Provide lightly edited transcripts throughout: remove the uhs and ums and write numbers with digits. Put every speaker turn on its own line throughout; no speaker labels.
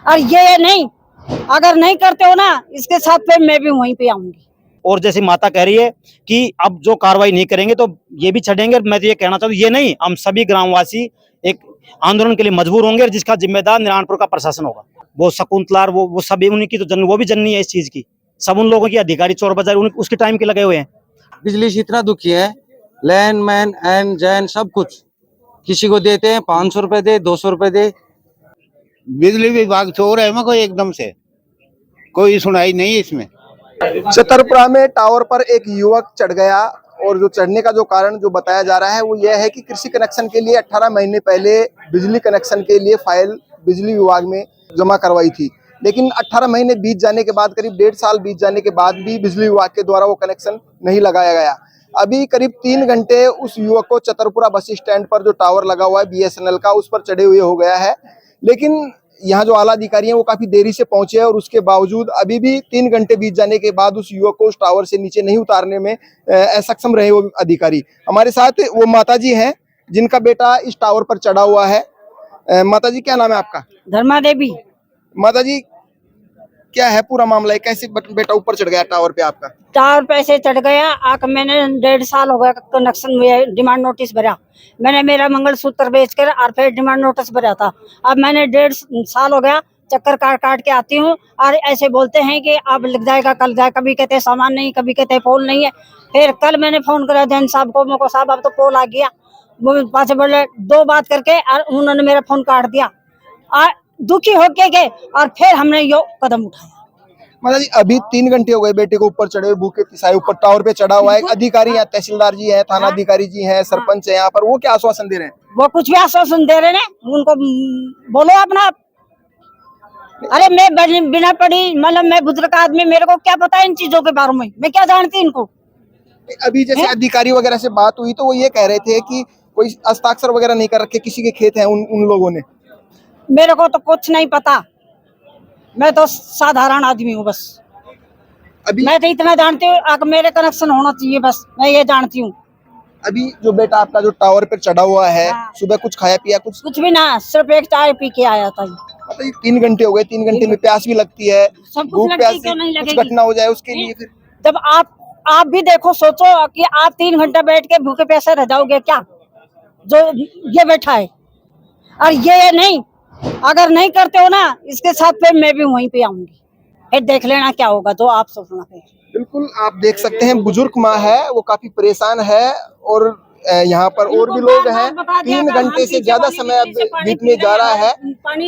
और ये नहीं, अगर नहीं करते हो ना इसके साथ फिर मैं भी वहीं पे आऊंगी।
और जैसे माता कह रही है कि अब जो कार्रवाई नहीं करेंगे तो ये भी छड़ेंगे। मैं तो ये कहना चाहता हूँ, ये नहीं, हम सभी ग्रामवासी एक आंदोलन के लिए मजबूर होंगे और जिसका जिम्मेदार नारायणपुर का प्रशासन होगा। वो शकुंतला वो सभी उनकी तो वो भी जननी है इस चीज की। सब उन लोगों की अधिकारी चोर बाजार उसके टाइम के लगे हुए हैं।
बिजली से इतना दुखी है, लैंड मैन एंड जैन सब कुछ किसी को देते हैं 500 रुपए दे 200 रुपए दे।
बिजली विभाग चोर है कोई एकदम से, कोई सुनाई नहीं इसमें।
छतरपुरा में टावर पर एक युवक चढ़ गया और जो चढ़ने का जो कारण जो बताया जा रहा है वो यह है कि कृषि कनेक्शन के लिए 18 महीने पहले बिजली कनेक्शन के लिए फाइल बिजली विभाग में जमा करवाई थी, लेकिन 18 महीने बीत जाने के बाद, करीब 1.5 साल बीत जाने के बाद भी बिजली विभाग के द्वारा वो कनेक्शन नहीं लगाया गया। अभी करीब 3 घंटे उस युवक को छतरपुरा बस स्टैंड पर जो टावर लगा हुआ है BSNL का, उस पर चढ़े हुए हो गया है। लेकिन यहाँ जो आला अधिकारी हैं वो काफी देरी से पहुंचे और उसके बावजूद अभी भी 3 घंटे बीत जाने के बाद उस युवक को उस टावर से नीचे नहीं उतारने में असक्षम रहे वो अधिकारी। हमारे साथ वो माताजी हैं जिनका बेटा इस टावर पर चढ़ा हुआ है। माताजी, क्या नाम है आपका?
धर्मा देवी।
माताजी, क्या है पूरा मामला है, कैसे बेटा ऊपर चढ़ गया टावर पे आपका?
टावर पे से चढ़ गया आकर, मैंने 1.5 साल हो गया कनेक्शन में डिमांड नोटिस भरा। मैंने मेरा मंगलसूत्र बेचकर और फिर डिमांड नोटिस भरा था। अब मैंने 1.5 साल हो गया चक्कर काट काट के आती हूँ और ऐसे बोलते हैं कि अब लग जाएगा कल जाए, कभी कहते सामान नहीं, कभी कहते पोल नहीं है। फिर कल मैंने फोन करा जैन साहब को, मेरे को साहब अब तो पोल आ गया। वो पाँच बोले 2 बात करके और उन्होंने मेरा फोन काट दिया और दुखी होके गए और फिर हमने यो कदम उठाया।
मतलब जी अभी 3 घंटे हो गए बेटे को ऊपर चढ़े हुए, भूखे तिसाए ऊपर टावर पे चढ़ा हुआ है। अधिकारी हैं, तहसीलदार जी हैं, थाना अधिकारी जी हैं, सरपंच है यहाँ पर, वो क्या आश्वासन दे रहे हैं?
वो कुछ भी आश्वासन दे रहे हैं, उनको बोलो अपना। अरे मैं बिना पढ़ी, मतलब मैं बुजुर्ग आदमी, मेरे को क्या पता है इन चीजों के बारे में, मैं क्या जानती इनको।
अभी जैसे अधिकारी वगैरह से बात हुई तो वो ये कह रहे थे कि कोई हस्ताक्षर वगैरह नहीं कर रखे, किसी के खेत हैं उन लोगों ने।
मेरे को तो कुछ नहीं पता, मैं तो साधारण आदमी हूँ बस।
अभी
मैं तो इतना जानती हूँ आगे मेरे कनेक्शन होना चाहिए, बस मैं ये जानती हूँ।
अभी जो बेटा आपका जो टावर पर चढ़ा हुआ है,
हाँ।
सुबह कुछ खाया पिया? कुछ
भी ना, सिर्फ एक चाय पी के आया था।
मतलब 3 घंटे हो गए, 3 घंटे में प्यास भी लगती है,
सब कुछ
भूख
लगती,
प्यास
क्यों नहीं
कुछ
लगेगी?
घटना हो जाए उसके लिए फिर
जब आप भी देखो, सोचो कि आप 3 घंटा बैठ के भूखे प्यासे रह जाओगे क्या, जो ये बैठा है। और ये नहीं, अगर नहीं करते हो ना इसके साथ फिर मैं भी वहीं पे आऊंगी, फिर देख लेना क्या होगा, तो आप सोचना फिर।
बिल्कुल आप देख सकते हैं बुजुर्ग माँ है, वो काफी परेशान है और यहाँ पर और भी लोग हैं। 3 घंटे से ज्यादा समय अब बीतने जा रहा है,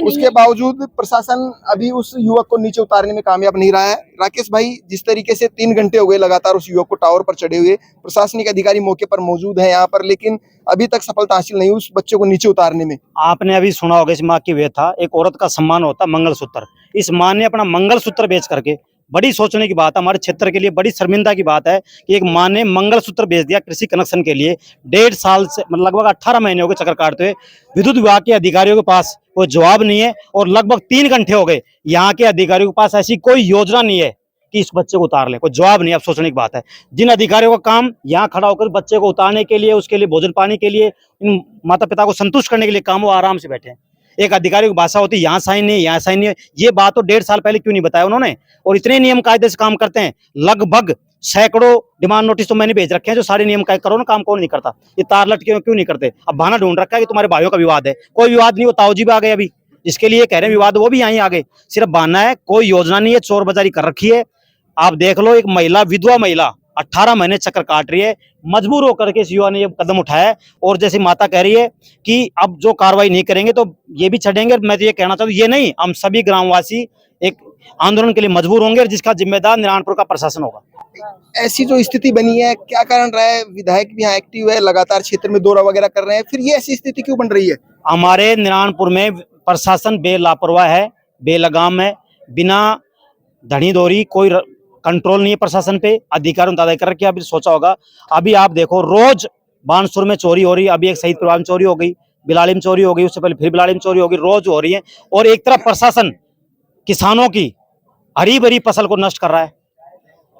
उसके बावजूद प्रशासन अभी उस युवक को नीचे उतारने में कामयाब नहीं रहा है। राकेश भाई, जिस तरीके से 3 घंटे हो गए लगातार उस युवक को टावर पर चढ़े हुए, प्रशासनिक अधिकारी मौके पर मौजूद है यहाँ पर, लेकिन अभी तक सफलता हासिल नहीं हुई उस बच्चे को नीचे उतारने में।
आपने अभी सुना होगा इस माँ की व्यथा। एक औरत का सम्मान होता मंगलसूत्र। इस माँ ने अपना मंगलसूत्र बेच करके, बड़ी सोचने की बात है, हमारे क्षेत्र के लिए बड़ी शर्मिंदा की बात है कि एक माँ ने मंगलसूत्र बेच दिया कृषि कनेक्शन के लिए। 1.5 साल से मतलब लगभग 18 महीने हो गए चक्कर काटते हुए। विद्युत विभाग के अधिकारियों के पास कोई जवाब नहीं है और लगभग 3 घंटे हो गए यहाँ के अधिकारियों के पास ऐसी कोई योजना नहीं है कि इस बच्चे को उतार ले, कोई जवाब नहीं। अब सोचने की बात है, जिन अधिकारियों का काम यहाँ खड़ा होकर बच्चे को उतारने के लिए, उसके लिए भोजन पानी के लिए, इन माता पिता को संतुष्ट करने के लिए काम, वो आराम से बैठे हैं। एक अधिकारी की भाषा होती है यहाँ साइन नहीं, यहाँ साइन नहीं। ये बात तो 1.5 साल पहले क्यों नहीं बताया उन्होंने? और इतने नियम कायदे से काम करते हैं, लगभग सैकड़ों डिमांड नोटिस तो मैंने भेज रखे हैं, जो सारे नियम कायदे करो ना, काम कौन नहीं करता? ये तार लटके क्यों नहीं करते? अब बहाना ढूंढ रखा है कि तुम्हारे भाइयों का विवाद है। कोई विवाद नहीं, वो ताऊजी भी आ गए अभी, जिसके लिए कह रहे हैं विवाद, वो भी यहीं आ गए। सिर्फ बहाना है, कोई योजना नहीं है, चोर बाजारी कर रखी है। आप देख लो, एक महिला, विधवा महिला 18 महीने चक्कर काट रही है, मजबूर होकर के इस युवा ने ये कदम उठाया है। और जैसी माता कह रही है कि अब जो कार्रवाई नहीं करेंगे तो ये भी छड़ेंगे। मैं तो ये कहना चाहता हूँ, ये नहीं, हम सभी ग्रामवासी एक आंदोलन के लिए मजबूर होंगे और जिसका जिम्मेदार नारायणपुर का प्रशासन होगा।
ऐसी जो स्थिति बनी है, क्या कारण रहा है? विधायक भी यहाँ एक्टिव है, लगातार क्षेत्र में दौरा वगैरह कर रहे हैं, फिर ये ऐसी स्थिति क्यों बन रही है?
हमारे नारायणपुर में प्रशासन बेलापरवाह है, बेलगाम है, बिना धनी दोरी, कोई कंट्रोल नहीं है प्रशासन पे। अधिकारियों ने दादा कर रखी है। अभी सोचा होगा, अभी आप देखो रोज बानसूर में चोरी हो रही, अभी एक शहीद परिवार में चोरी हो गई, बिलाड़ी में चोरी हो गई, उससे पहले फिर बिलाड़ी में चोरी हो गई, रोज हो रही है। और एक तरफ प्रशासन किसानों की हरी भरी फसल को नष्ट कर रहा है।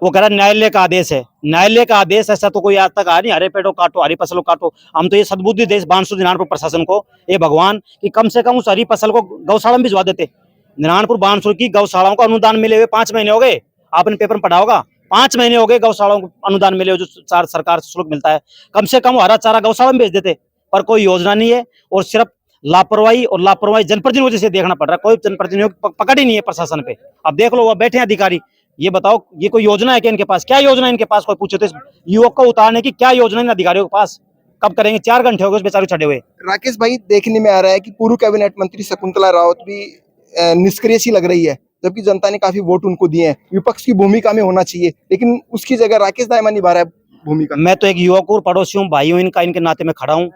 वो कह रहा है न्यायालय का आदेश है, न्यायालय का आदेश, ऐसा तो कोई आज तक आ नहीं, हरे पेड़ों काटो, हरी फसलों काटो। हम तो ये सद्बुद्धि देश बानसूर नारायणपुर प्रशासन को, ये भगवान, कि कम से कम उस हरी फसल को गौशाला में भिजवा देते। नारायणपुर बानसूर की गौशालाओं को अनुदान मिले हुए 5 महीने हो गए। आपने पेपर में पढ़ा होगा, 5 महीने हो गए गौशालाओं को अनुदान मिले हुए, जो सरकार से शुल्क मिलता है। कम से कम वो हरा चारा गौशाला में भेज देते, पर कोई योजना नहीं है। और सिर्फ लापरवाही और लापरवाही जनप्रतिनिधियों से देखना पड़ रहा है। कोई जनप्रतिनिधि पकड़ ही नहीं है प्रशासन पे। अब देख लो, वो बैठे हैं अधिकारी, ये बताओ ये कोई योजना है क्या इनके पास? क्या योजना है इनके पास? कोई पूछे तो इस युवक को उतारने की क्या योजना है इन अधिकारियों के पास? कब करेंगे? 4 घंटे हो गए उस बेचारे छड़े हुए।
राकेश भाई, देखने में आ रहा है कि पूर्व कैबिनेट मंत्री शकुंतला रावत भी निष्क्रिय सी लग रही है, जबकि जनता ने काफी वोट उनको दिए हैं। विपक्ष की भूमिका में होना चाहिए, लेकिन उसकी जगह राकेश दाइमा निभा रहा है भूमिका।
मैं तो एक युवक हूँ, पड़ोसी हूँ, भाई हूँ इनका, इनके नाते में खड़ा हूँ।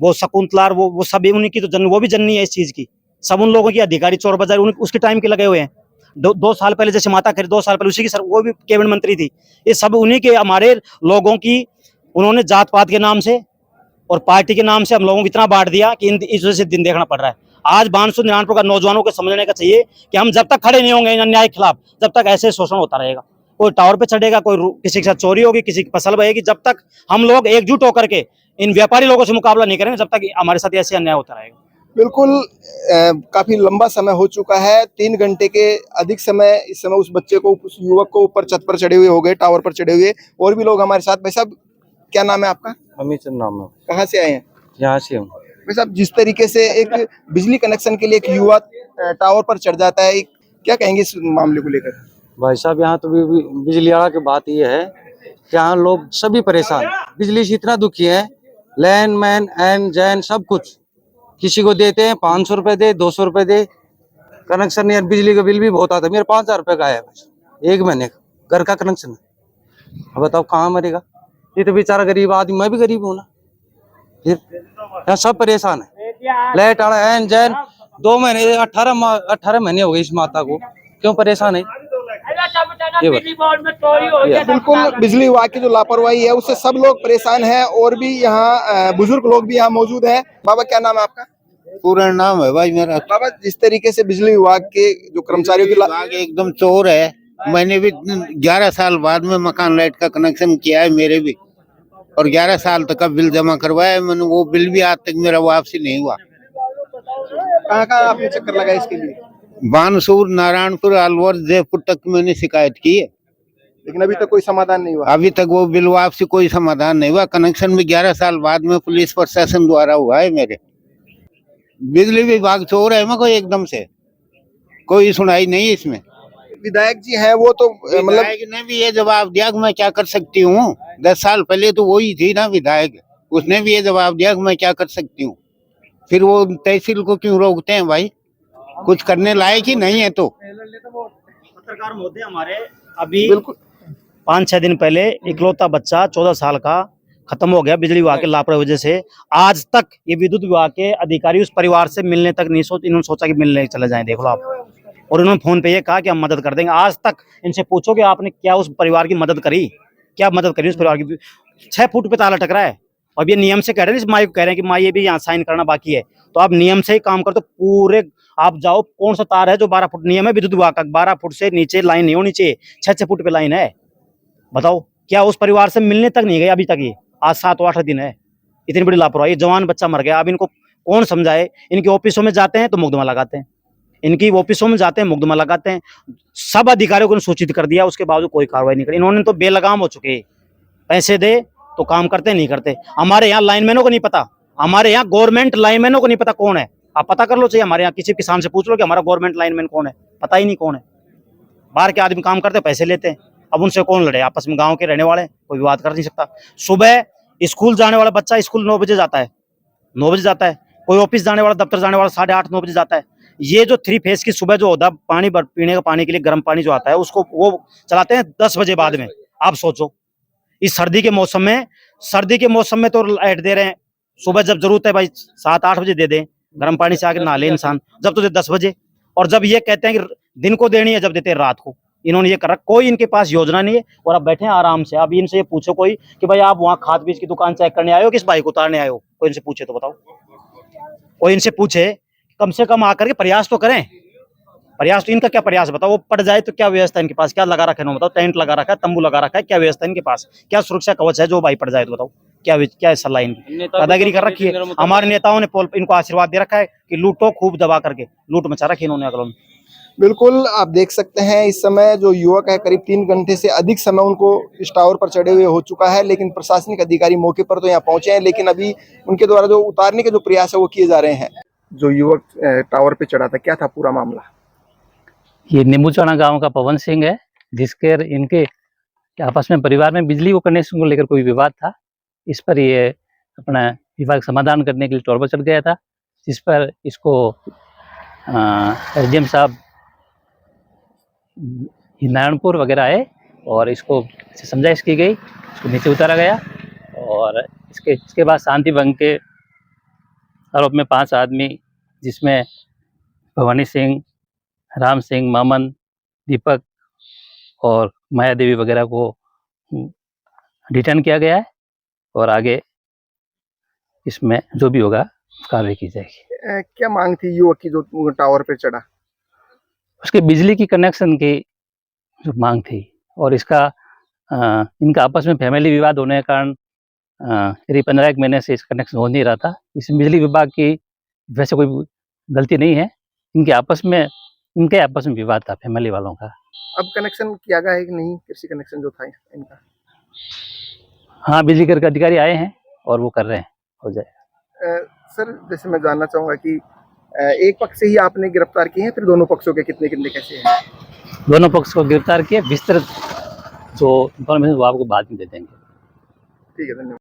वो शकुंतला वो सभी उनकी तो वो भी जननी है इस चीज की। सब उन लोगों की अधिकारी चोर बाजार उसके टाइम के लगे हुए हैं। 2 साल पहले जैसे माता खरी, 2 साल पहले उसी की वो भी कैबिनेट मंत्री थी। ये सब उन्हीं के, हमारे लोगों की उन्होंने जात पात के नाम से और पार्टी के नाम से हम लोगों को इतना बांट दिया कि इस वजह से दिन देखना पड़ रहा है। आज बानसूर नारायणपुर का नौजवानों को समझने का चाहिए कि हम जब तक खड़े नहीं होंगे इन अन्याय के खिलाफ, जब तक ऐसे शोषण होता रहेगा। कोई टावर पे चढ़ेगा, कोई किसी के साथ चोरी होगी, किसी की फसल बहेगी, जब तक हम लोग एकजुट होकर के इन व्यापारी लोगों से मुकाबला नहीं करेंगे, जब तक हमारे साथ ऐसे अन्याय होता रहेगा।
बिल्कुल, काफी लंबा समय हो चुका है, 3 घंटे के अधिक समय इस समय उस बच्चे को, उस युवक को ऊपर छत पर चढ़े हुए हो गए, टावर पर चढ़े हुए। और भी लोग हमारे साथ। भाई साहब, क्या नाम है आपका?
अमित नाम है।
कहाँ से आए हैं?
यहाँ से हूँ।
भाई साहब, जिस तरीके से एक बिजली कनेक्शन के लिए एक युवा टावर पर चढ़ जाता है, क्या कहेंगे इस मामले को लेकर?
भाई साहब, यहाँ तो बिजली वाला की बात ये है कि यहाँ लोग सभी परेशान, बिजली से इतना दुखी है। लैंड मैन एंड जैन सब कुछ किसी को देते हैं, 500 रुपए दे, 200 रुपए दे, कनेक्शन यार बिजली का बिल भी बहुत आता है। मेरा 5000 रुपए का है बस 1 महीने का घर का कनेक्शन है। अब बताओ कहाँ मरेगा? ये तो बेचारा गरीब आदमी, मैं भी गरीब हूँ ना। फिर यहाँ सब परेशान है। लाइट वाला एंड जैन 2 महीने 18 महीने हो गए इस माता को, क्यों परेशान है?
बिल्कुल, बिजली विभाग की जो लापरवाही है उससे सब लोग परेशान हैं। और भी यहाँ बुजुर्ग लोग भी यहाँ मौजूद हैं। बाबा, क्या नाम है आपका?
पूरा नाम है भाई मेरा।
बाबा, जिस तरीके से बिजली विभाग के जो कर्मचारियों की
विभाग एकदम चोर है। मैंने भी 11 साल बाद में मकान लाइट का कनेक्शन किया है मेरे भी, और 11 साल तक का बिल जमा करवाया है मैंने। वो बिल भी आज तक मेरा वापसी नहीं हुआ।
कहाँ आपने चक्कर लगा इसके लिए?
बानसूर, नारायणपुर, अलवर, जयपुर तक मैंने शिकायत की है,
लेकिन अभी तक कोई समाधान नहीं हुआ।
अभी तक वो बिल वापसी कोई समाधान नहीं हुआ। कनेक्शन भी 11 साल बाद में पुलिस प्रशासन द्वारा हुआ है मेरे। बिजली विभाग चोर है कोई एकदम से, कोई सुनाई नहीं इसमें।
विधायक जी हैं वो तो मतलब
विधायक ने भी ये जवाब दिया कि मैं क्या कर सकती हूँ। 10 साल पहले तो वही थी ना विधायक, उसने भी ये जवाब दिया कि मैं क्या कर सकती हूँ। फिर वो तहसील को क्यों रोकते हैं भाई? कुछ करने लायक ही नहीं है। तो
पत्रकार महोदय, हमारे अभी 5-6 दिन पहले इकलौता बच्चा 14 साल का खत्म हो गया बिजली विभाग के लापरवाही वजह से। आज तक ये विद्युत विभाग के अधिकारी उस परिवार से मिलने तक नहीं इन्होंने सोचा कि मिलने चले जाएं। देख लो आप। और उन्होंने फोन पे ये कहा कि हम मदद कर देंगे। आज तक इनसे पूछो कि आपने क्या उस परिवार की मदद करी, क्या मदद करी उस परिवार की? 6 फुट पे ताला टकरा है। अब ये नियम से कह रहे हैं, इस माई को कह रहे हैं कि माँ ये भी यहाँ साइन करना बाकी है। तो आप नियम से ही काम कर, तो पूरे आप जाओ, कौन सा तार है जो 12 फुट नियम है विद्युत विभाग का, 12 फुट से नीचे लाइन नहीं होनी चाहिए, 6 फुट पे लाइन है। बताओ, क्या उस परिवार से मिलने तक नहीं गए अभी तक? ये आज 7-8 दिन है, इतनी बड़ी लापरवाही। जवान बच्चा मर गया। अब इनको कौन समझाए? इनकी ऑफिसों में जाते हैं तो मुकदमा लगाते हैं, इनकी ऑफिसों में जाते हैं मुकदमा लगाते हैं। सब अधिकारियों को सूचित कर दिया, उसके बावजूद कोई कार्रवाई नहीं करी। इन्होंने तो बेलगाम हो चुके। पैसे दे तो काम करते नहीं करते। हमारे यहाँ लाइनमैनों को नहीं पता, हमारे यहाँ गवर्नमेंट लाइनमैनों को नहीं पता कौन है। आप पता कर लो, चाहिए हमारे यहाँ किसी किसान से पूछ लो कि हमारा गवर्नमेंट लाइनमैन कौन है, पता ही नहीं कौन है। बाहर के आदमी काम करते, पैसे लेते हैं। अब उनसे कौन लड़े? आपस में गांव के रहने वाले, कोई विवाद कर नहीं सकता। सुबह स्कूल जाने वाला बच्चा स्कूल 9 बजे जाता है, 9 बजे जाता है। कोई ऑफिस जाने वाला, दफ्तर जाने वाला 8:30-9 बजे जाता है। ये जो 3 फेज की सुबह जो होता है पानी पीने का, पानी के लिए गर्म पानी जो आता है, उसको वो चलाते हैं 10 बजे बाद में। आप सोचो, इस सर्दी के मौसम में तो लाइट दे रहे हैं। सुबह जब जरूरत है भाई 7-8 बजे दे दें, गर्म पानी से आके नहा ले इंसान, जब तो 10 बजे। और जब ये कहते हैं कि दिन को देनी है, जब देते हैं रात को। इन्होंने ये कर रखा, कोई इनके पास योजना नहीं है। और अब बैठे हैं आराम से। अब इनसे ये पूछो कोई कि भाई आप वहाँ खाद बीज की दुकान चेक करने आए हो, किस बाइक उतारने आए हो? कोई इनसे पूछे तो बताओ। कोई इनसे पूछे, कम से कम आकर के प्रयास तो करें। प्रयास तो इनका क्या प्रयास बताओ? वो पड़ जाए तो क्या व्यवस्था इनके पास? क्या लगा रखे है बताओ? टेंट लगा रखा है, तंबू लगा रखा है, क्या व्यवस्था इनके पास? क्या सुरक्षा कवच है जो भाई पड़ जाए तो बताओ? क्या सलाह इनकी? दादागिरी कर रखी है। हमारे नेताओं ने इनको आशीर्वाद दे रखा है कि लूटो खूब दबा करके, लूट मचा रखी इन्होंने। अगलों
बिल्कुल, आप देख सकते हैं इस समय जो युवक है करीब 3 घंटे से अधिक समय उनको इस टावर पर चढ़े हुए हो चुका है, लेकिन प्रशासनिक अधिकारी मौके पर तो यहाँ पहुंचे हैं, लेकिन अभी उनके द्वारा जो उतारने के जो प्रयास है वो किए जा रहे हैं। जो युवक टावर पे चढ़ा था, क्या था पूरा मामला?
ये नींबूचाना गांव का पवन सिंह है, जिसके इनके आपस में परिवार में बिजली को कनेक्शन को लेकर कोई विवाद था। इस पर ये अपना विवाद समाधान करने के लिए टावर पर चढ़ गया था, जिस पर इसको एसडीएम साहब नारायणपुर वगैरह आए और इसको समझाइश की गई, इसको नीचे उतारा गया और इसके बाद शांति भंग के आरोप में 5 आदमी, जिसमें भवानी सिंह, राम सिंह, मामन, दीपक और माया देवी वगैरह को डिटेन किया गया है और आगे इसमें जो भी होगा कार्रवाई की जाएगी।
क्या मांग थी युवक की जो टावर पे चढ़ा?
उसके बिजली की कनेक्शन की जो मांग थी और इसका इनका आपस में फैमिली विवाद होने के कारण करीब 15 महीने से इसका कनेक्शन हो नहीं रहा था। इस बिजली विभाग की वैसे कोई गलती नहीं है, इनके आपस में विवाद था फैमिली वालों का।
अब कनेक्शन किया गया है कि नहीं? कृषि कनेक्शन जो था इनका?
हाँ, बिजली के अधिकारी आए हैं और वो कर रहे हैं, हो जाए।
सर, जैसे मैं जानना चाहूंगा कि एक पक्ष से ही आपने गिरफ्तार किए हैं, फिर दोनों पक्षों के कितने कितने कैसे हैं?
दोनों पक्ष को गिरफ्तार किए, विस्तृत जो इन्फॉर्मेशन वो आपको बाद में दे देंगे।
ठीक है, धन्यवाद।